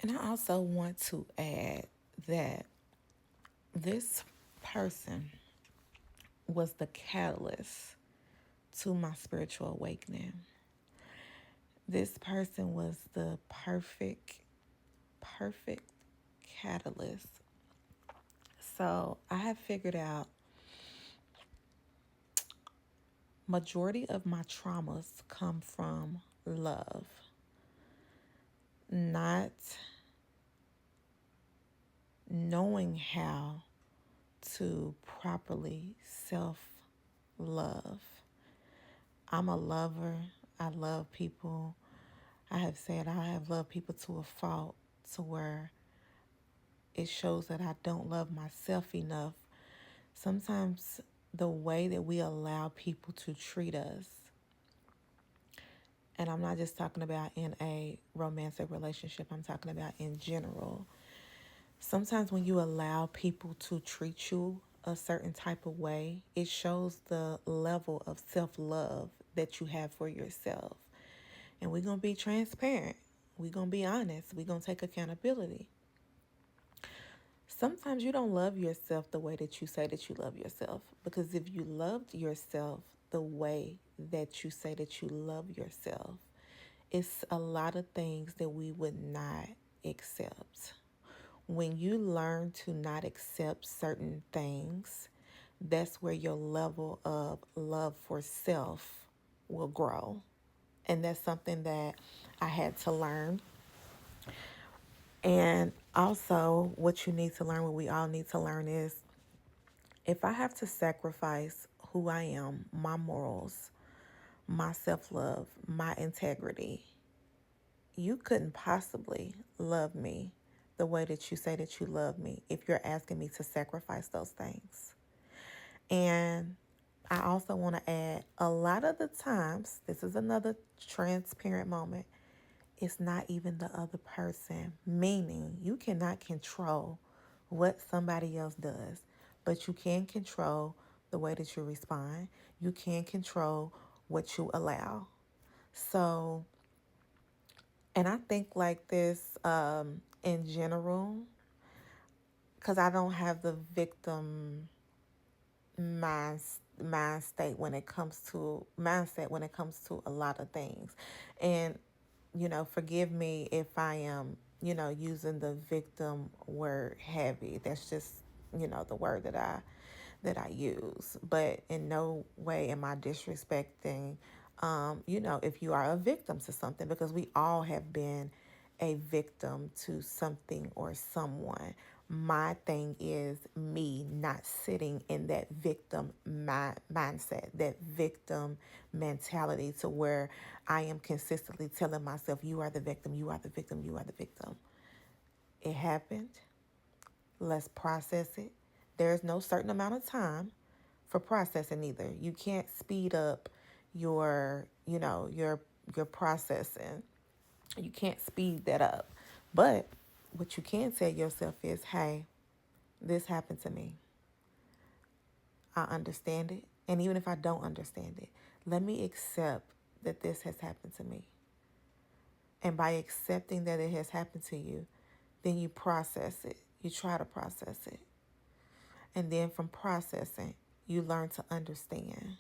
And I also want to add that this person was the catalyst to my spiritual awakening. This person was the perfect catalyst. So I have figured out majority of my traumas come from love, not knowing how to properly self love. I'm a lover. I love people. I have said I have loved people to a fault to where it shows that I don't love myself enough. Sometimes the way that we allow people to treat us, and I'm not just talking about in a romantic relationship, I'm talking about in general. Sometimes when you allow people to treat you a certain type of way, it shows the level of self love that you have for yourself. And we're going to be transparent. We're going to be honest. We're going to take accountability. Sometimes you don't love yourself the way that you say that you love yourself. Because if you loved yourself the way that you say that you love yourself, it's a lot of things that we would not accept. When you learn to not accept certain things, that's where your level of love for self will grow. And that's something that I had to learn. And also, what you need to learn, what we all need to learn is if I have to sacrifice who I am, my morals, my self love, my integrity, you couldn't possibly love me the way that you say that you love me if you're asking me to sacrifice those things. And I also want to add a lot of the times, this is another transparent moment, it's not even the other person, meaning you cannot control what somebody else does, but you can control the way that you respond. You can control what you allow. So, and I think like this in general, because I don't have the victim mind state when it comes to mindset when it comes to a lot of things. And forgive me if I am using the victim word heavy. That's just the word that I use, but in no way am I disrespecting if you are a victim to something, because we all have been a victim to something or someone. My thing is me not sitting in that victim mindset, that victim mentality, to where I am consistently telling myself, you are the victim, you are the victim, you are the victim. It happened. Let's process it. There's no certain amount of time for processing either. You can't speed up your processing. You can't speed that up. But what you can tell yourself is, hey, this happened to me. I understand it. And even if I don't understand it, let me accept that this has happened to me. And by accepting that it has happened to you, then you process it. You try to process it. And then from processing, you learn to understand.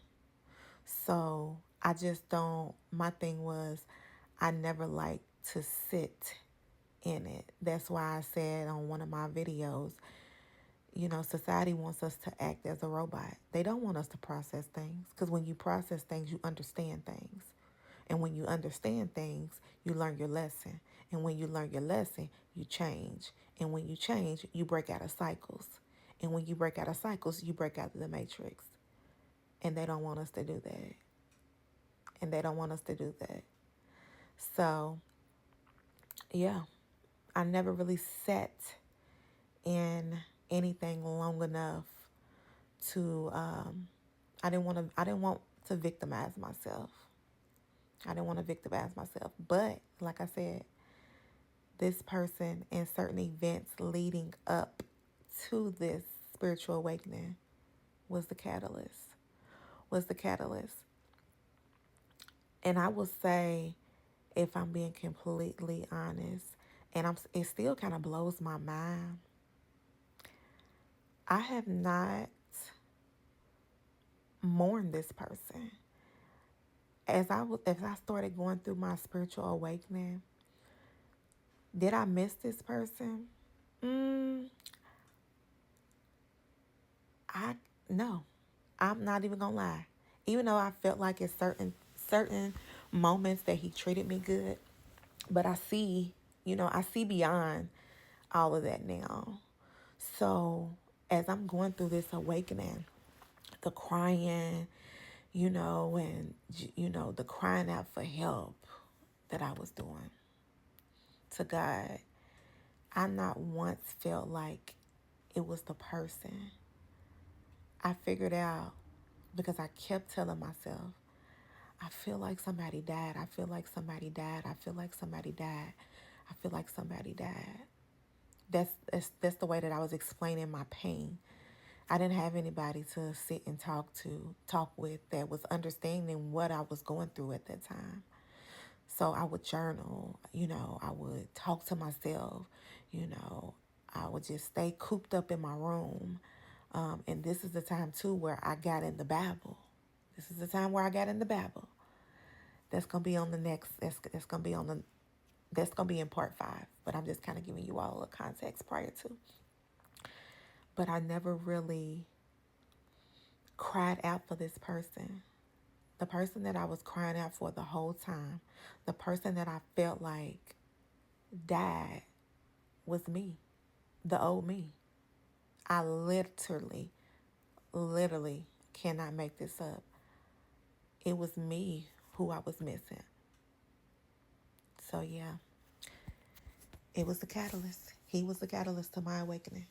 So I just don't, my thing was, I never liked to sit in it. That's why I said on one of my videos, society wants us to act as a robot. They don't want us to process things, because when you process things, you understand things. And when you understand things, you learn your lesson. And when you learn your lesson, you change. And when you change, you break out of cycles. And when you break out of cycles, you break out of the matrix. And they don't want us to do that. And they don't want us to do that. So, yeah, I never really sat in anything long enough to, I didn't want to victimize myself. I didn't want to victimize myself. But like I said, this person and certain events leading up to this spiritual awakening was the catalyst. Was the catalyst. And I will say, if I'm being completely honest, and it still kind of blows my mind. I have not mourned this person. As I started going through my spiritual awakening, did I miss this person? Mm, I no. I'm not even gonna lie. Even though I felt like at certain moments that he treated me good, but I see beyond all of that now. So as I'm going through this awakening, the crying, and the crying out for help that I was doing to God, I not once felt like it was the person. I figured out because I kept telling myself, I feel like somebody died. I feel like somebody died. I feel like somebody died. I feel like somebody died. That's the way that I was explaining my pain. I didn't have anybody to sit and talk with that was understanding what I was going through at that time. So I would journal, I would talk to myself, you know, I would just stay cooped up in my room. And this is the time too where I got in the Bible. This is the time where I got in the Bible. That's gonna be on the next. That's gonna be on the. That's gonna be in part 5. But I'm just kind of giving you all a context prior to. But I never really cried out for this person. The person that I was crying out for the whole time, the person that I felt like died, was me, the old me. I literally cannot make this up. It was me who I was missing. So yeah, it was the catalyst. He was the catalyst to my awakening.